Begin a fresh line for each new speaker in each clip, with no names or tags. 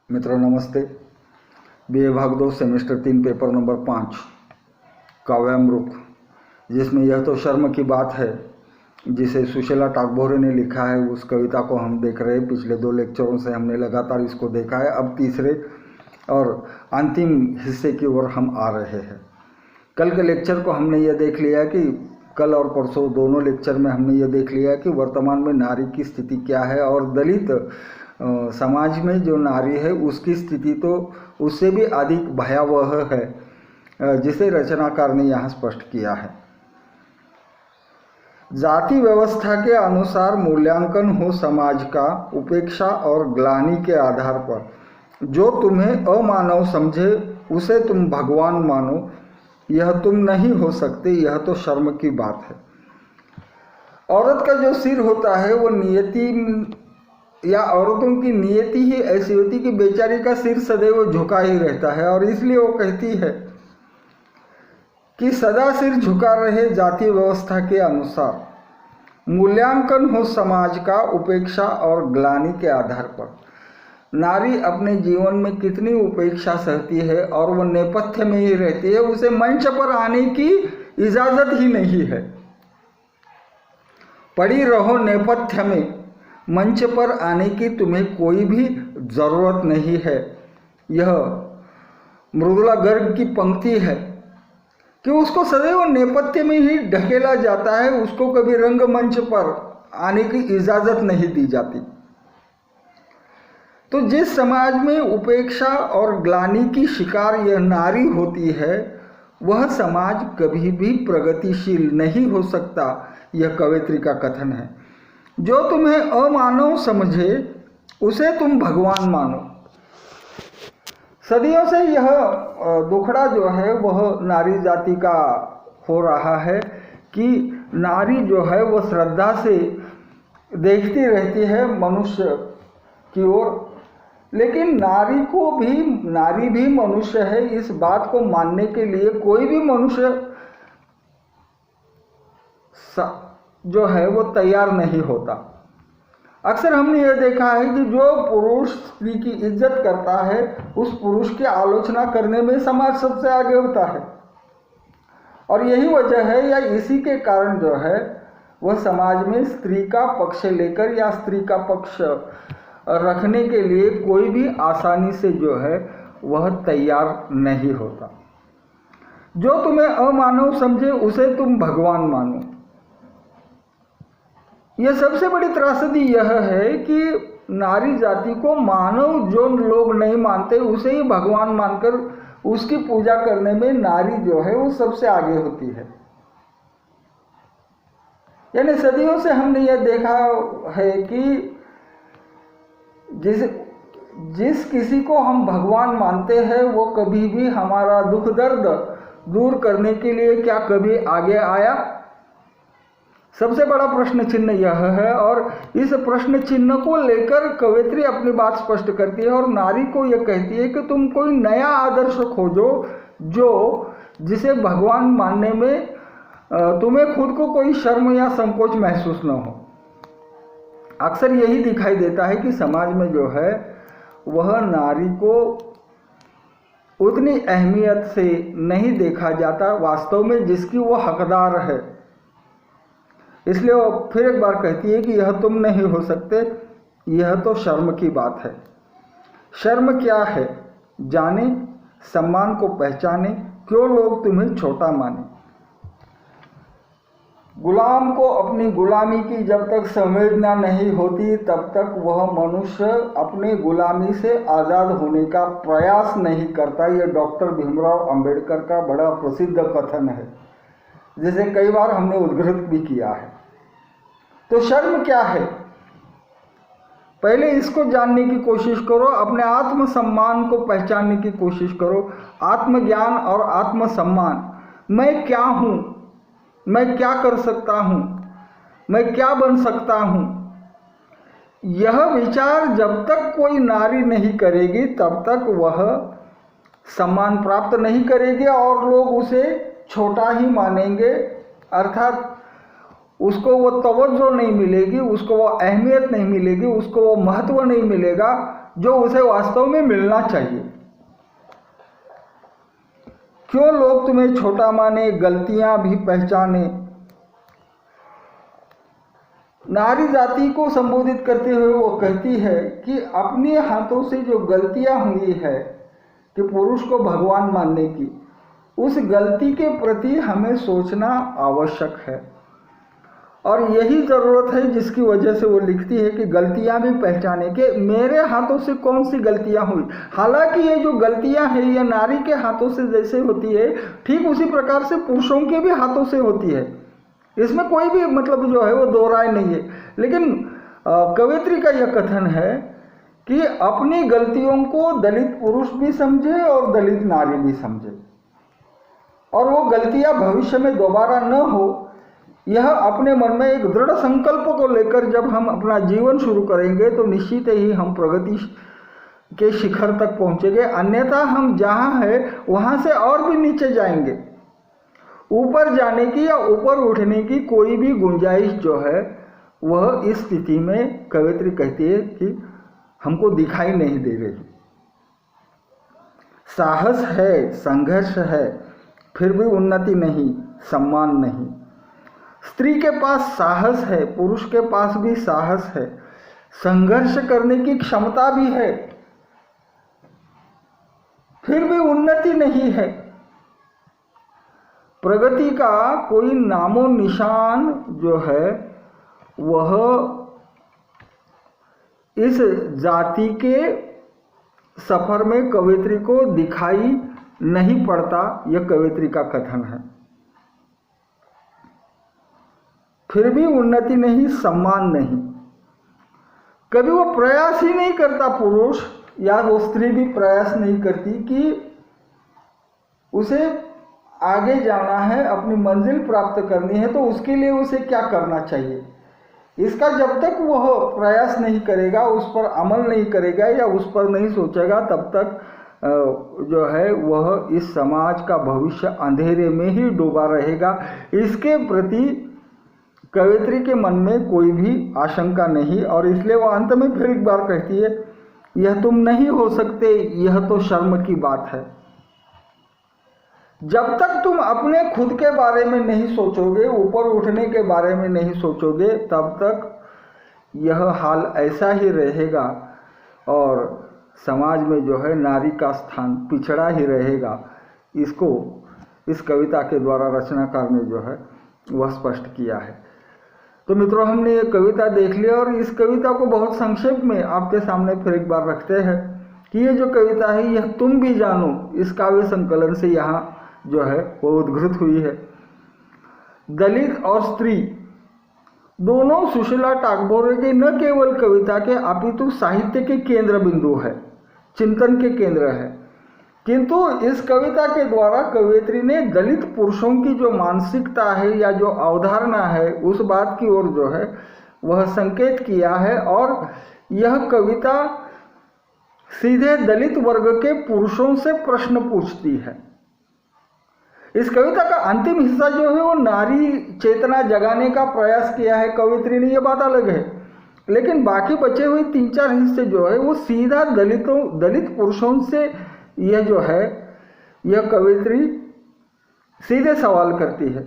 मित्रों नमस्ते। BA भाग 2 सेमेस्टर 3 पेपर नंबर 5 काव्यामृत, जिसमें यह तो शर्म की बात है जिसे सुशीला टागोर ने लिखा है। उस कविता को हम देख रहे हैं। पिछले 2 लेक्चरों से हमने लगातार इसको देखा है। अब तीसरे और अंतिम हिस्से की ओर हम आ रहे हैं। कल के लेक्चर को हमने यह देख लिया कि कल और परसों दोनों लेक्चर में हमने यह देख लिया कि वर्तमान में नारी की स्थिति क्या है और दलित समाज में जो नारी है उसकी स्थिति तो उससे भी अधिक भयावह है, जिसे रचनाकार ने यहाँ स्पष्ट किया है। जाति व्यवस्था के अनुसार मूल्यांकन हो समाज का उपेक्षा और ग्लानि के आधार पर। जो तुम्हें अमानव समझे उसे तुम भगवान मानो, यह तुम नहीं हो सकते, यह तो शर्म की बात है। औरत का जो सिर होता है वो नियति या औरतों की नियति ही ऐसी होती कि बेचारी का सिर सदैव झुका ही रहता है, और इसलिए वो कहती है कि सदा सिर झुका रहे जाति व्यवस्था के अनुसार। मूल्यांकन हो समाज का उपेक्षा और ग्लानि के आधार पर। नारी अपने जीवन में कितनी उपेक्षा सहती है और वो नेपथ्य में ही रहती है, उसे मंच पर आने की इजाजत ही नहीं है। पड़ी रहो नेपथ्य में, मंच पर आने की तुम्हें कोई भी जरूरत नहीं है। यह मृदुला गर्ग की पंक्ति है कि उसको सदैव नेपथ्य में ही ढकेला जाता है, उसको कभी रंगमंच पर आने की इजाजत नहीं दी जाती। तो जिस समाज में उपेक्षा और ग्लानि की शिकार यह नारी होती है, वह समाज कभी भी प्रगतिशील नहीं हो सकता, यह कवयित्री का कथन है। जो तुम्हें अमानव समझे उसे तुम भगवान मानो। सदियों से यह दुखड़ा जो है वह नारी जाति का हो रहा है कि नारी जो है वह श्रद्धा से देखती रहती है मनुष्य की ओर, लेकिन नारी भी मनुष्य है, इस बात को मानने के लिए कोई भी मनुष्य जो है वो तैयार नहीं होता। अक्सर हमने यह देखा है कि जो पुरुष स्त्री की इज्जत करता है उस पुरुष की आलोचना करने में समाज सबसे आगे होता है, और यही वजह है या इसी के कारण जो है वह समाज में स्त्री का पक्ष लेकर या स्त्री का पक्ष रखने के लिए कोई भी आसानी से जो है वह तैयार नहीं होता। जो तुम्हें अमानव समझे उसे तुम भगवान मानो। यह सबसे बड़ी त्रासदी यह है कि नारी जाति को मानव जो लोग नहीं मानते उसे ही भगवान मानकर उसकी पूजा करने में नारी जो है वो सबसे आगे होती है। यानी सदियों से हमने यह देखा है कि जिस किसी को हम भगवान मानते हैं वो कभी भी हमारा दुख दर्द दूर करने के लिए क्या कभी आगे आया? सबसे बड़ा प्रश्न चिन्ह यह है, और इस प्रश्न चिन्ह को लेकर कवयित्री अपनी बात स्पष्ट करती है और नारी को यह कहती है कि तुम कोई नया आदर्श खोजो जिसे भगवान मानने में तुम्हें खुद को कोई शर्म या संकोच महसूस न हो। अक्सर यही दिखाई देता है कि समाज में जो है वह नारी को उतनी अहमियत से नहीं देखा जाता वास्तव में जिसकी वो हकदार है। इसलिए वो फिर एक बार कहती है कि यह तुम नहीं हो सकते, यह तो शर्म की बात है। शर्म क्या है जाने, सम्मान को पहचाने, क्यों लोग तुम्हें छोटा माने। गुलाम को अपनी गुलामी की जब तक संवेदना नहीं होती तब तक वह मनुष्य अपने गुलामी से आज़ाद होने का प्रयास नहीं करता। यह डॉक्टर भीमराव अंबेडकर का बड़ा प्रसिद्ध कथन है, जिसे कई बार हमने उद्धृत भी किया है। तो शर्म क्या है, पहले इसको जानने की कोशिश करो, अपने आत्मसम्मान को पहचानने की कोशिश करो। आत्मज्ञान और आत्मसम्मान, मैं क्या हूँ, मैं क्या कर सकता हूँ, मैं क्या बन सकता हूँ, यह विचार जब तक कोई नारी नहीं करेगी तब तक वह सम्मान प्राप्त नहीं करेगी और लोग उसे छोटा ही मानेंगे। अर्थात उसको वो तवज्जो नहीं मिलेगी, उसको वो अहमियत नहीं मिलेगी, उसको वो महत्व नहीं मिलेगा जो उसे वास्तव में मिलना चाहिए। क्यों लोग तुम्हें छोटा माने, गलतियां भी पहचाने। नारी जाति को संबोधित करते हुए वो कहती है कि अपने हाथों से जो गलतियां हुई है कि पुरुष को भगवान मानने की, उस गलती के प्रति हमें सोचना आवश्यक है। और यही ज़रूरत है जिसकी वजह से वो लिखती है कि गलतियां भी पहचाने के मेरे हाथों से कौन सी गलतियां हुई। हालांकि ये जो गलतियां हैं ये नारी के हाथों से जैसे होती है, ठीक उसी प्रकार से पुरुषों के भी हाथों से होती है। इसमें कोई भी मतलब जो है वो दो राय नहीं है। लेकिन कवयित्री का यह कथन है कि अपनी गलतियों को दलित पुरुष भी समझे और दलित नारी भी समझे, और वो गलतियां भविष्य में दोबारा न हो, यह अपने मन में एक दृढ़ संकल्प को लेकर जब हम अपना जीवन शुरू करेंगे तो निश्चित ही हम प्रगति के शिखर तक पहुंचेंगे। अन्यथा हम जहां है वहां से और भी नीचे जाएंगे। ऊपर जाने की या ऊपर उठने की कोई भी गुंजाइश जो है वह इस स्थिति में कवयित्री कहती है कि हमको दिखाई नहीं दे रही। साहस है, संघर्ष है, फिर भी उन्नति नहीं, सम्मान नहीं। स्त्री के पास साहस है, पुरुष के पास भी साहस है, संघर्ष करने की क्षमता भी है, फिर भी उन्नति नहीं है। प्रगति का कोई नामो निशान जो है वह इस जाति के सफर में कवयित्री को दिखाई नहीं पड़ता, यह कवयित्री का कथन है। फिर भी उन्नति नहीं, सम्मान नहीं। कभी वो प्रयास ही नहीं करता, पुरुष या वो स्त्री भी प्रयास नहीं करती कि उसे आगे जाना है, अपनी मंजिल प्राप्त करनी है तो उसके लिए उसे क्या करना चाहिए। इसका जब तक वह प्रयास नहीं करेगा, उस पर अमल नहीं करेगा या उस पर नहीं सोचेगा, तब तक जो है वह इस समाज का भविष्य अंधेरे में ही डूबा रहेगा। इसके प्रति कवयित्री के मन में कोई भी आशंका नहीं, और इसलिए वह अंत में फिर एक बार कहती है, यह तुम नहीं हो सकते, यह तो शर्म की बात है। जब तक तुम अपने खुद के बारे में नहीं सोचोगे, ऊपर उठने के बारे में नहीं सोचोगे, तब तक यह हाल ऐसा ही रहेगा और समाज में जो है नारी का स्थान पिछड़ा ही रहेगा। इसको इस कविता के द्वारा रचनाकार ने जो है वह स्पष्ट किया है। तो मित्रों, हमने ये कविता देख लिया और इस कविता को बहुत संक्षेप में आपके सामने फिर एक बार रखते हैं कि ये जो कविता है यह तुम भी जानो, इस काव्य संकलन से यहाँ जो है वो उद्घृत हुई है। दलित और स्त्री दोनों सुशीला टागोर के न केवल कविता के अपितु साहित्य के केंद्र बिंदु है, चिंतन के केंद्र है। किंतु इस कविता के द्वारा कवयित्री ने दलित पुरुषों की जो मानसिकता है या जो अवधारणा है उस बात की ओर जो है वह संकेत किया है, और यह कविता सीधे दलित वर्ग के पुरुषों से प्रश्न पूछती है। इस कविता का अंतिम हिस्सा जो है वो नारी चेतना जगाने का प्रयास किया है कवयित्री ने, ये बात अलग है। लेकिन बाकी बचे हुए 3-4 हिस्से जो है वो सीधा दलित पुरुषों से यह जो है यह कवयित्री सीधे सवाल करती है।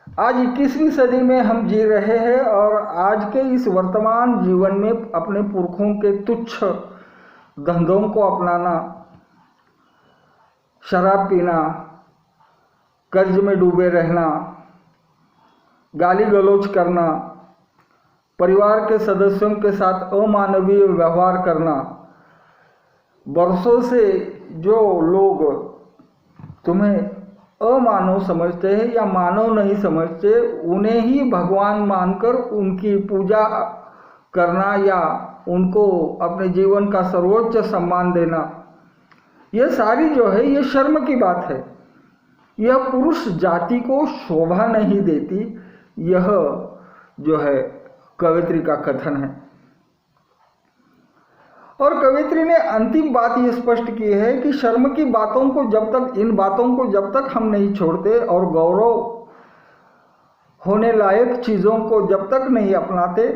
आज 21वीं सदी में हम जी रहे हैं और आज के इस वर्तमान जीवन में अपने पुरखों के तुच्छ धंधों को अपनाना, शराब पीना, कर्ज में डूबे रहना, गाली गलौज करना, परिवार के सदस्यों के साथ अमानवीय व्यवहार करना, वर्षों से जो लोग तुम्हें अमानव समझते हैं या मानव नहीं समझते, उन्हें ही भगवान मानकर उनकी पूजा करना या उनको अपने जीवन का सर्वोच्च सम्मान देना, यह सारी जो है ये शर्म की बात है। यह पुरुष जाति को शोभा नहीं देती, यह जो है कवयित्री का कथन है। और कवयित्री ने अंतिम बात ये स्पष्ट की है कि शर्म की बातों को जब तक, इन बातों को जब तक हम नहीं छोड़ते और गौरव होने लायक चीज़ों को जब तक नहीं अपनाते,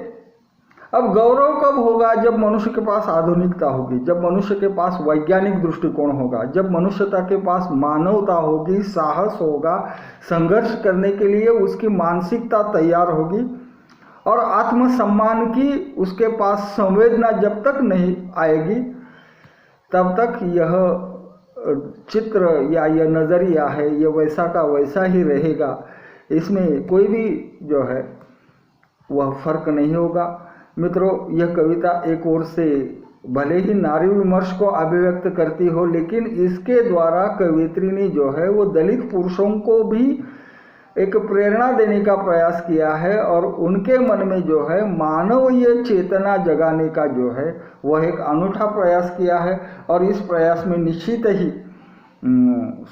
अब गौरव कब होगा? जब मनुष्य के पास आधुनिकता होगी, जब मनुष्य के पास वैज्ञानिक दृष्टिकोण होगा, जब मनुष्यता के पास मानवता होगी, साहस होगा, संघर्ष करने के लिए उसकी मानसिकता तैयार होगी और आत्मसम्मान की उसके पास संवेदना जब तक नहीं आएगी तब तक यह चित्र या यह नज़रिया है यह वैसा का वैसा ही रहेगा। इसमें कोई भी जो है वह फर्क नहीं होगा। मित्रों, यह कविता एक ओर से भले ही नारी विमर्श को अभिव्यक्त करती हो, लेकिन इसके द्वारा कवियत्री ने जो है वो दलित पुरुषों को भी एक प्रेरणा देने का प्रयास किया है और उनके मन में जो है मानवीय चेतना जगाने का जो है वह एक अनूठा प्रयास किया है। और इस प्रयास में निश्चित ही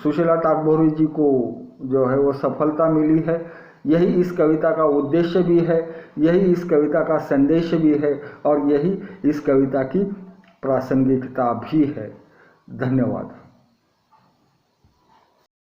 सुशीला टागोर जी को जो है वो सफलता मिली है। यही इस कविता का उद्देश्य भी है, यही इस कविता का संदेश भी है और यही इस कविता की प्रासंगिकता भी है। धन्यवाद।